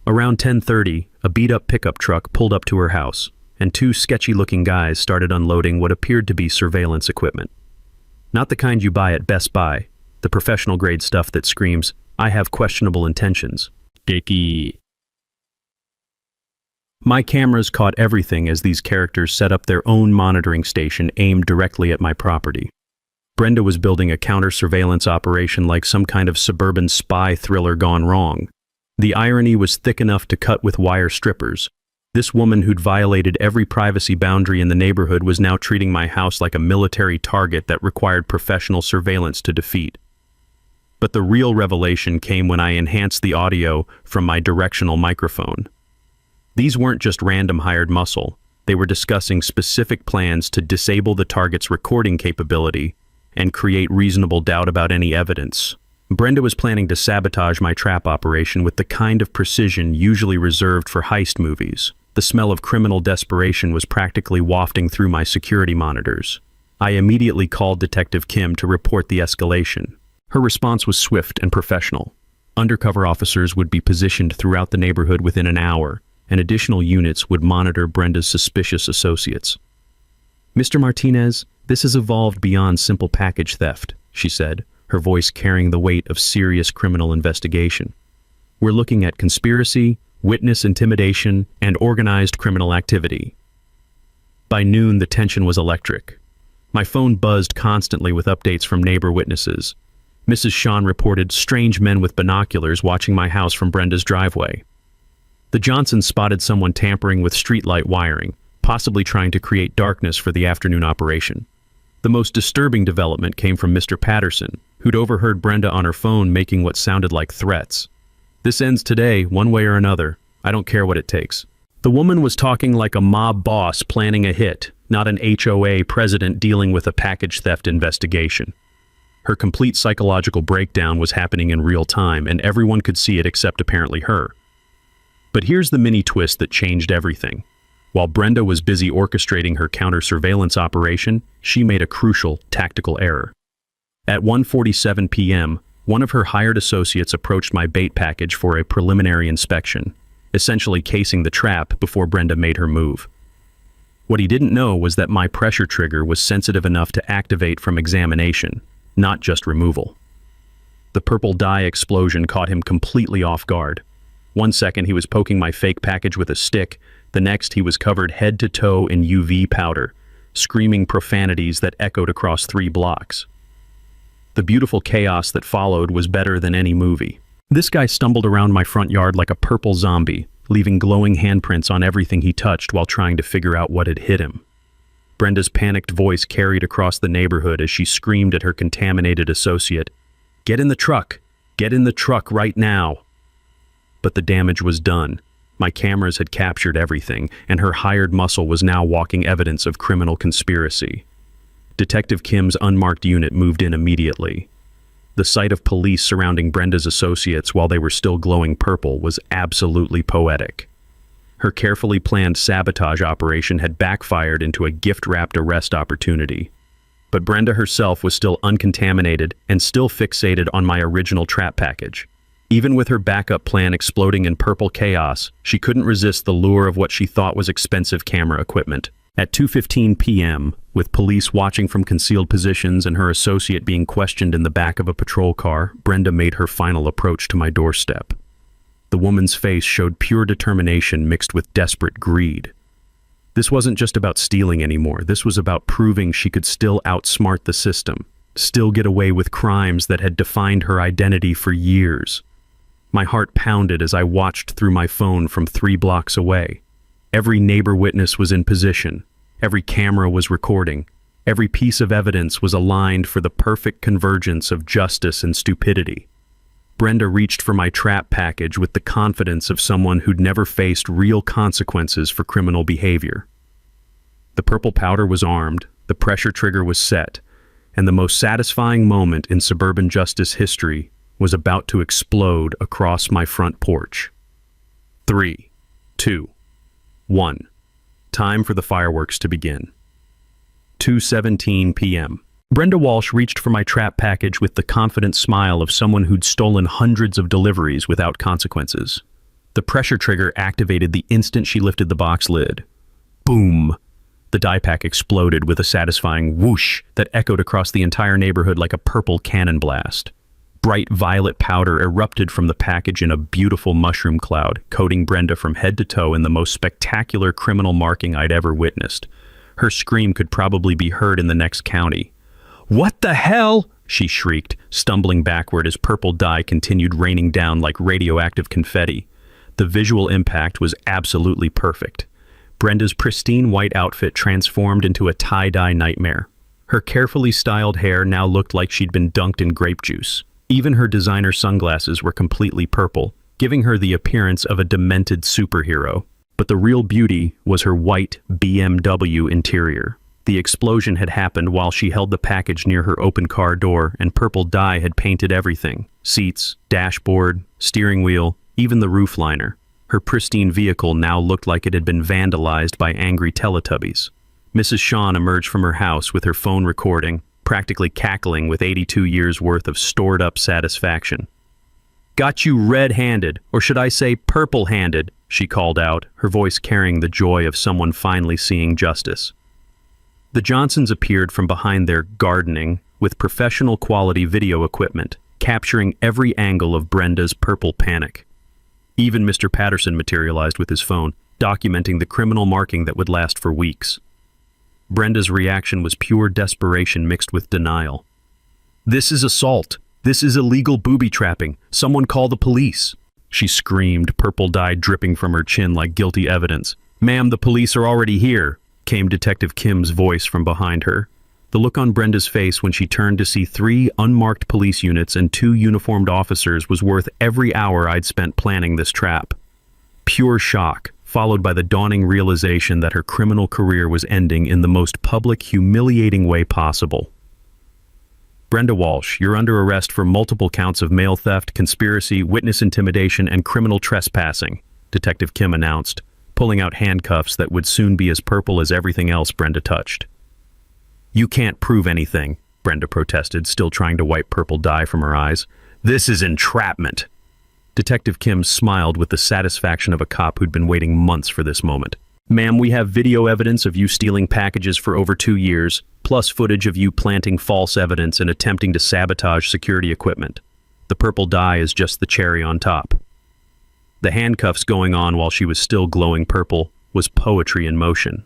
Around 10:30, a beat-up pickup truck pulled up to her house, and 2 sketchy-looking guys started unloading what appeared to be surveillance equipment. Not the kind you buy at Best Buy, the professional-grade stuff that screams, "I have questionable intentions." Dicky. My cameras caught everything as these characters set up their own monitoring station aimed directly at my property. Brenda was building a counter-surveillance operation like some kind of suburban spy thriller gone wrong. The irony was thick enough to cut with wire strippers. This woman who'd violated every privacy boundary in the neighborhood was now treating my house like a military target that required professional surveillance to defeat. But the real revelation came when I enhanced the audio from my directional microphone. These weren't just random hired muscle. They were discussing specific plans to disable the target's recording capability and create reasonable doubt about any evidence. Brenda was planning to sabotage my trap operation with the kind of precision usually reserved for heist movies. The smell of criminal desperation was practically wafting through my security monitors. I immediately called Detective Kim to report the escalation. Her response was swift and professional. Undercover officers would be positioned throughout the neighborhood within an hour, and additional units would monitor Brenda's suspicious associates. "Mr. Martinez, this has evolved beyond simple package theft," she said, her voice carrying the weight of serious criminal investigation. "We're looking at conspiracy, witness intimidation, and organized criminal activity." By noon, the tension was electric. My phone buzzed constantly with updates from neighbor witnesses. Mrs. Sean reported strange men with binoculars watching my house from Brenda's driveway. The Johnsons spotted someone tampering with streetlight wiring, possibly trying to create darkness for the afternoon operation. The most disturbing development came from Mr. Patterson, who'd overheard Brenda on her phone making what sounded like threats. "This ends today, one way or another. I don't care what it takes." The woman was talking like a mob boss planning a hit, not an HOA president dealing with a package theft investigation. Her complete psychological breakdown was happening in real time, and everyone could see it except apparently her. But here's the mini twist that changed everything. While Brenda was busy orchestrating her counter-surveillance operation, she made a crucial tactical error. At 1:47 p.m., one of her hired associates approached my bait package for a preliminary inspection, essentially casing the trap before Brenda made her move. What he didn't know was that my pressure trigger was sensitive enough to activate from examination, not just removal. The purple dye explosion caught him completely off guard. One second he was poking my fake package with a stick, the next he was covered head to toe in UV powder, screaming profanities that echoed across 3 blocks. The beautiful chaos that followed was better than any movie. This guy stumbled around my front yard like a purple zombie, leaving glowing handprints on everything he touched while trying to figure out what had hit him. Brenda's panicked voice carried across the neighborhood as she screamed at her contaminated associate, "Get in the truck! Get in the truck right now!" But the damage was done. My cameras had captured everything, and her hired muscle was now walking evidence of criminal conspiracy. Detective Kim's unmarked unit moved in immediately. The sight of police surrounding Brenda's associates while they were still glowing purple was absolutely poetic. Her carefully planned sabotage operation had backfired into a gift-wrapped arrest opportunity. But Brenda herself was still uncontaminated and still fixated on my original trap package. Even with her backup plan exploding in purple chaos, she couldn't resist the lure of what she thought was expensive camera equipment. At 2:15 p.m., with police watching from concealed positions and her associate being questioned in the back of a patrol car, Brenda made her final approach to my doorstep. The woman's face showed pure determination mixed with desperate greed. This wasn't just about stealing anymore. This was about proving she could still outsmart the system, still get away with crimes that had defined her identity for years. My heart pounded as I watched through my phone from 3 blocks away. Every neighbor witness was in position. Every camera was recording. Every piece of evidence was aligned for the perfect convergence of justice and stupidity. Brenda reached for my trap package with the confidence of someone who'd never faced real consequences for criminal behavior. The purple powder was armed, the pressure trigger was set, and the most satisfying moment in suburban justice history was about to explode across my front porch. 3, 2, 1. Time for the fireworks to begin. 2:17 p.m. Brenda Walsh reached for my trap package with the confident smile of someone who'd stolen hundreds of deliveries without consequences. The pressure trigger activated the instant she lifted the box lid. Boom! The die pack exploded with a satisfying whoosh that echoed across the entire neighborhood like a purple cannon blast. Bright violet powder erupted from the package in a beautiful mushroom cloud, coating Brenda from head to toe in the most spectacular criminal marking I'd ever witnessed. Her scream could probably be heard in the next county. "What the hell?" she shrieked, stumbling backward as purple dye continued raining down like radioactive confetti. The visual impact was absolutely perfect. Brenda's pristine white outfit transformed into a tie-dye nightmare. Her carefully styled hair now looked like she'd been dunked in grape juice. Even her designer sunglasses were completely purple, giving her the appearance of a demented superhero. But the real beauty was her white BMW interior. The explosion had happened while she held the package near her open car door, and purple dye had painted everything: seats, dashboard, steering wheel, even the roof liner. Her pristine vehicle now looked like it had been vandalized by angry Teletubbies. Mrs. Sean emerged from her house with her phone recording, practically cackling with 82 years' worth of stored-up satisfaction. "Got you red-handed, or should I say purple-handed," she called out, her voice carrying the joy of someone finally seeing justice. The Johnsons appeared from behind their gardening with professional-quality video equipment, capturing every angle of Brenda's purple panic. Even Mr. Patterson materialized with his phone, documenting the criminal marking that would last for weeks. Brenda's reaction was pure desperation mixed with denial. "This is assault. This is illegal booby trapping. Someone call the police," she screamed, purple dye dripping from her chin like guilty evidence. "Ma'am, the police are already here," came Detective Kim's voice from behind her. The look on Brenda's face when she turned to see 3 unmarked police units and 2 uniformed officers was worth every hour I'd spent planning this trap. Pure shock, followed by the dawning realization that her criminal career was ending in the most public, humiliating way possible. "Brenda Walsh, you're under arrest for multiple counts of mail theft, conspiracy, witness intimidation, and criminal trespassing," Detective Kim announced, pulling out handcuffs that would soon be as purple as everything else Brenda touched. "You can't prove anything," Brenda protested, still trying to wipe purple dye from her eyes. "This is entrapment." Detective Kim smiled with the satisfaction of a cop who'd been waiting months for this moment. "Ma'am, we have video evidence of you stealing packages for over 2 years, plus footage of you planting false evidence and attempting to sabotage security equipment. The purple dye is just the cherry on top." The handcuffs going on while she was still glowing purple was poetry in motion.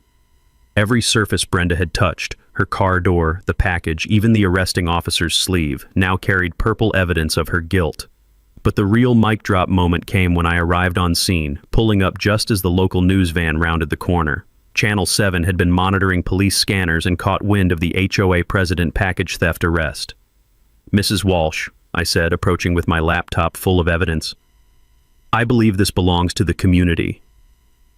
Every surface Brenda had touched, her car door, the package, even the arresting officer's sleeve, now carried purple evidence of her guilt. But the real mic drop moment came when I arrived on scene, pulling up just as the local news van rounded the corner. Channel 7 had been monitoring police scanners and caught wind of the HOA president package theft arrest. "Mrs. Walsh," I said, approaching with my laptop full of evidence, "I believe this belongs to the community."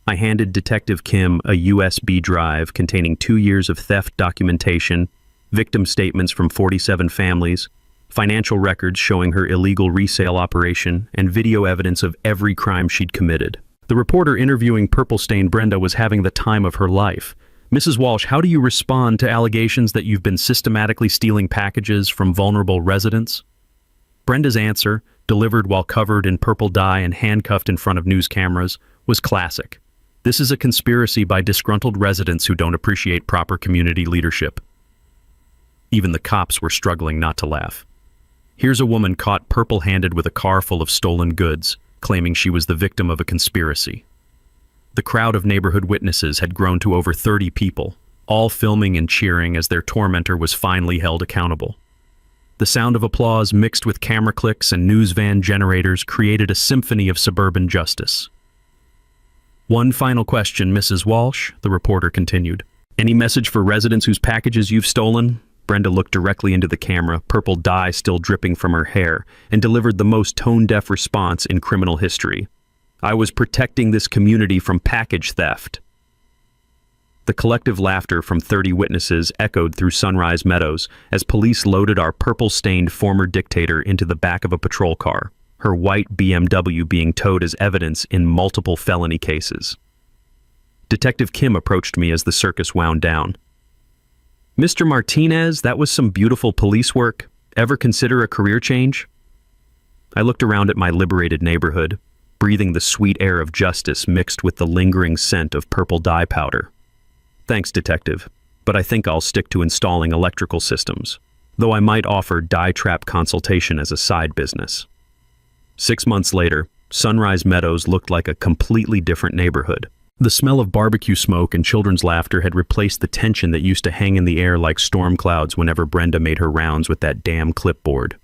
I handed Detective Kim a USB drive containing 2 years of theft documentation, victim statements from 47 families, financial records showing her illegal resale operation, and video evidence of every crime she'd committed. The reporter interviewing purple-stained Brenda was having the time of her life. "Mrs. Walsh, how do you respond to allegations that you've been systematically stealing packages from vulnerable residents?" Brenda's answer, delivered while covered in purple dye and handcuffed in front of news cameras, was classic. "This is a conspiracy by disgruntled residents who don't appreciate proper community leadership." Even the cops were struggling not to laugh. Here's a woman caught purple-handed with a car full of stolen goods, claiming she was the victim of a conspiracy. The crowd of neighborhood witnesses had grown to over 30 people, all filming and cheering as their tormentor was finally held accountable. The sound of applause mixed with camera clicks and news van generators created a symphony of suburban justice. "One final question, Mrs. Walsh," the reporter continued. "Any message for residents whose packages you've stolen?" Brenda looked directly into the camera, purple dye still dripping from her hair, and delivered the most tone-deaf response in criminal history. "I was protecting this community from package theft." The collective laughter from 30 witnesses echoed through Sunrise Meadows as police loaded our purple-stained former dictator into the back of a patrol car, her white BMW being towed as evidence in multiple felony cases. Detective Kim approached me as the circus wound down. "Mr. Martinez, that was some beautiful police work. Ever consider a career change?" I looked around at my liberated neighborhood, breathing the sweet air of justice mixed with the lingering scent of purple dye powder. "Thanks, Detective, but I think I'll stick to installing electrical systems, though I might offer dye trap consultation as a side business." 6 months later, Sunrise Meadows looked like a completely different neighborhood. The smell of barbecue smoke and children's laughter had replaced the tension that used to hang in the air like storm clouds whenever Brenda made her rounds with that damn clipboard.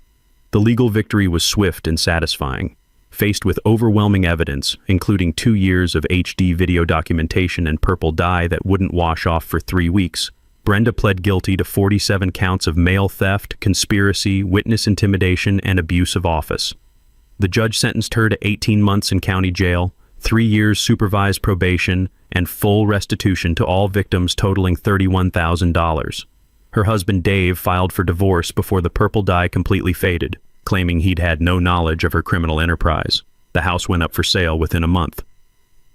The legal victory was swift and satisfying. Faced with overwhelming evidence, including 2 years of HD video documentation and purple dye that wouldn't wash off for 3 weeks, Brenda pled guilty to 47 counts of mail theft, conspiracy, witness intimidation, and abuse of office. The judge sentenced her to 18 months in county jail, 3 years supervised probation, and full restitution to all victims totaling $31,000. Her husband Dave filed for divorce before the purple dye completely faded, claiming he'd had no knowledge of her criminal enterprise. The house went up for sale within a month.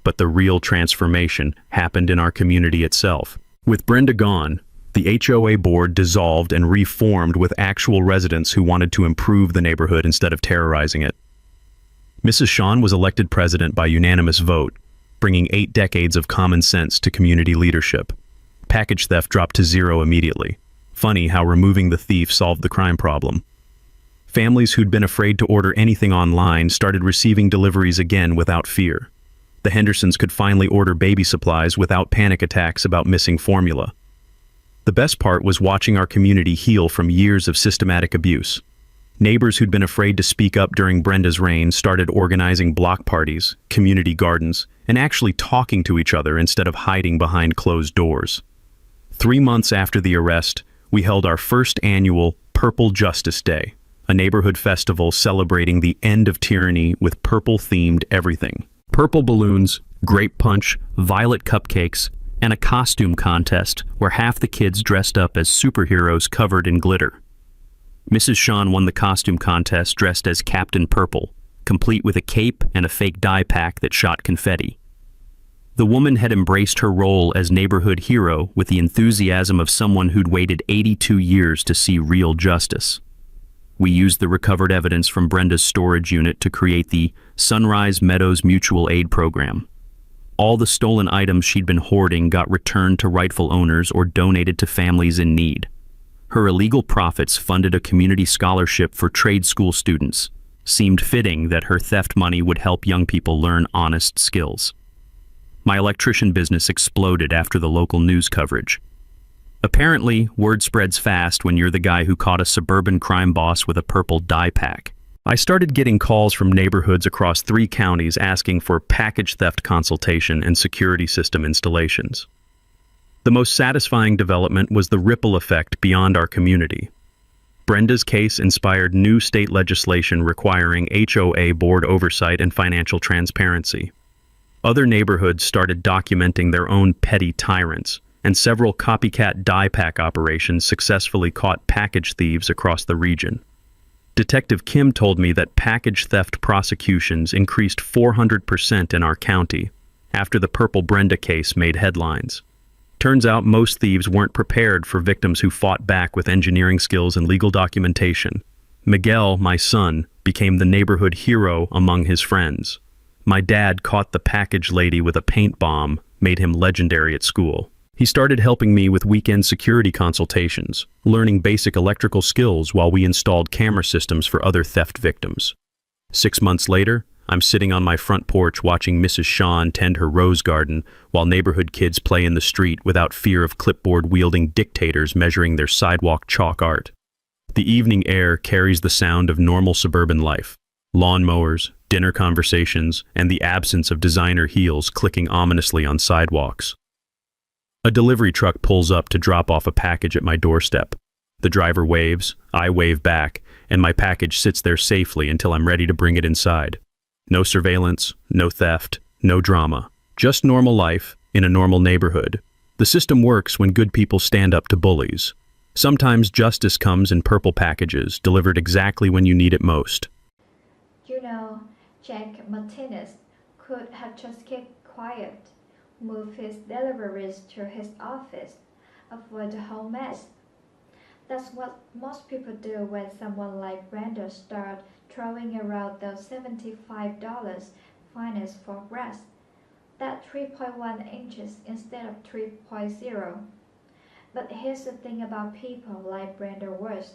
But the real transformation happened in our community itself. With Brenda gone, the HOA board dissolved and reformed with actual residents who wanted to improve the neighborhood instead of terrorizing it. Mrs. Sean was elected president by unanimous vote, bringing 8 decades of common sense to community leadership. Package theft dropped to 0 immediately. Funny how removing the thief solved the crime problem. Families who'd been afraid to order anything online started receiving deliveries again without fear. The Hendersons could finally order baby supplies without panic attacks about missing formula. The best part was watching our community heal from years of systematic abuse. Neighbors who'd been afraid to speak up during Brenda's reign started organizing block parties, community gardens, and actually talking to each other instead of hiding behind closed doors. 3 months after the arrest, we held our first annual Purple Justice Day, a neighborhood festival celebrating the end of tyranny with purple-themed everything. Purple balloons, grape punch, violet cupcakes, and a costume contest where half the kids dressed up as superheroes covered in glitter. Mrs. Sean won the costume contest dressed as Captain Purple, complete with a cape and a fake dye pack that shot confetti. The woman had embraced her role as neighborhood hero with the enthusiasm of someone who'd waited 82 years to see real justice. We used the recovered evidence from Brenda's storage unit to create the Sunrise Meadows Mutual Aid Program. All the stolen items she'd been hoarding got returned to rightful owners or donated to families in need. Her illegal profits funded a community scholarship for trade school students. Seemed fitting that her theft money would help young people learn honest skills. My electrician business exploded after the local news coverage. Apparently, word spreads fast when you're the guy who caught a suburban crime boss with a purple dye pack. I started getting calls from neighborhoods across 3 counties asking for package theft consultation and security system installations. The most satisfying development was the ripple effect beyond our community. Brenda's case inspired new state legislation requiring HOA board oversight and financial transparency. Other neighborhoods started documenting their own petty tyrants, and several copycat dye pack operations successfully caught package thieves across the region. Detective Kim told me that package theft prosecutions increased 400% in our county after the Purple Brenda case made headlines. Turns out most thieves weren't prepared for victims who fought back with engineering skills and legal documentation. Miguel, my son, became the neighborhood hero among his friends. My dad caught the package lady with a paint bomb, made him legendary at school. He started helping me with weekend security consultations, learning basic electrical skills while we installed camera systems for other theft victims. 6 months later, I'm sitting on my front porch watching Mrs. Sean tend her rose garden while neighborhood kids play in the street without fear of clipboard-wielding dictators measuring their sidewalk chalk art. The evening air carries the sound of normal suburban life. Lawnmowers, dinner conversations, and the absence of designer heels clicking ominously on sidewalks. A delivery truck pulls up to drop off a package at my doorstep. The driver waves, I wave back, and my package sits there safely until I'm ready to bring it inside. No surveillance, no theft, no drama. Just normal life in a normal neighborhood. The system works when good people stand up to bullies. Sometimes justice comes in purple packages, delivered exactly when you need it most. You know, Jack Martinez could have just kept quiet, move his deliveries to his office, avoid the whole mess. That's what most people do when someone like Brenda starts throwing around those $75 fines for grass. That 3.1 inches instead of 3.0. But here's the thing about people like Brenda worse.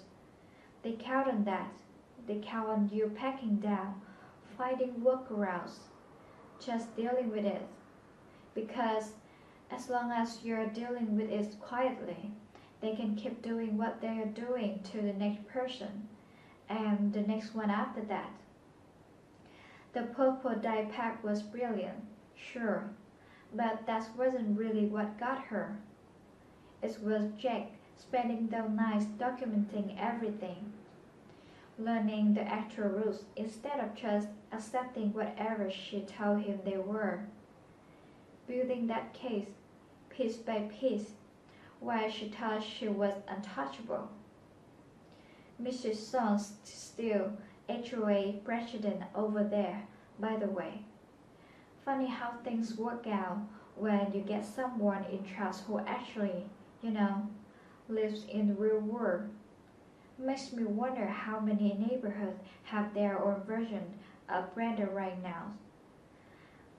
They count on that. They count on you packing down, finding workarounds, just dealing with it. Because as long as you're dealing with it quietly, they can keep doing what they're doing to the next person and the next one after that. The purple dye pack was brilliant, sure, but that wasn't really what got her. It was Jack spending those nights documenting everything, learning the actual rules instead of just accepting whatever she told him they were. Building that case, piece by piece, while she thought she was untouchable. Mrs. Son's still HOA president over there, by the way. Funny how things work out when you get someone in charge who actually, lives in the real world. Makes me wonder how many neighborhoods have their own version of Brenda right now.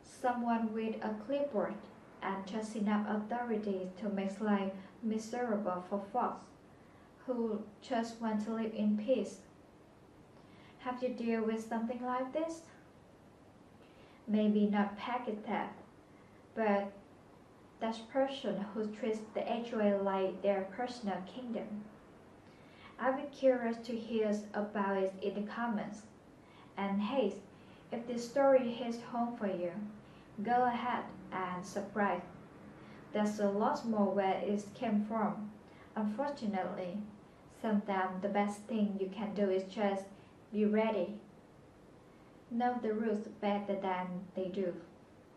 Someone with a clipboard and just enough authority to make life miserable for folks who just want to live in peace. Have you dealt with something like this? Maybe not packet theft, but that person who treats the HOA like their personal kingdom. I'll be curious to hear about it in the comments. And hey, if this story hits home for you, go ahead and subscribe. There's a lot more where it came from. Unfortunately, sometimes the best thing you can do is just be ready. Know the rules better than they do.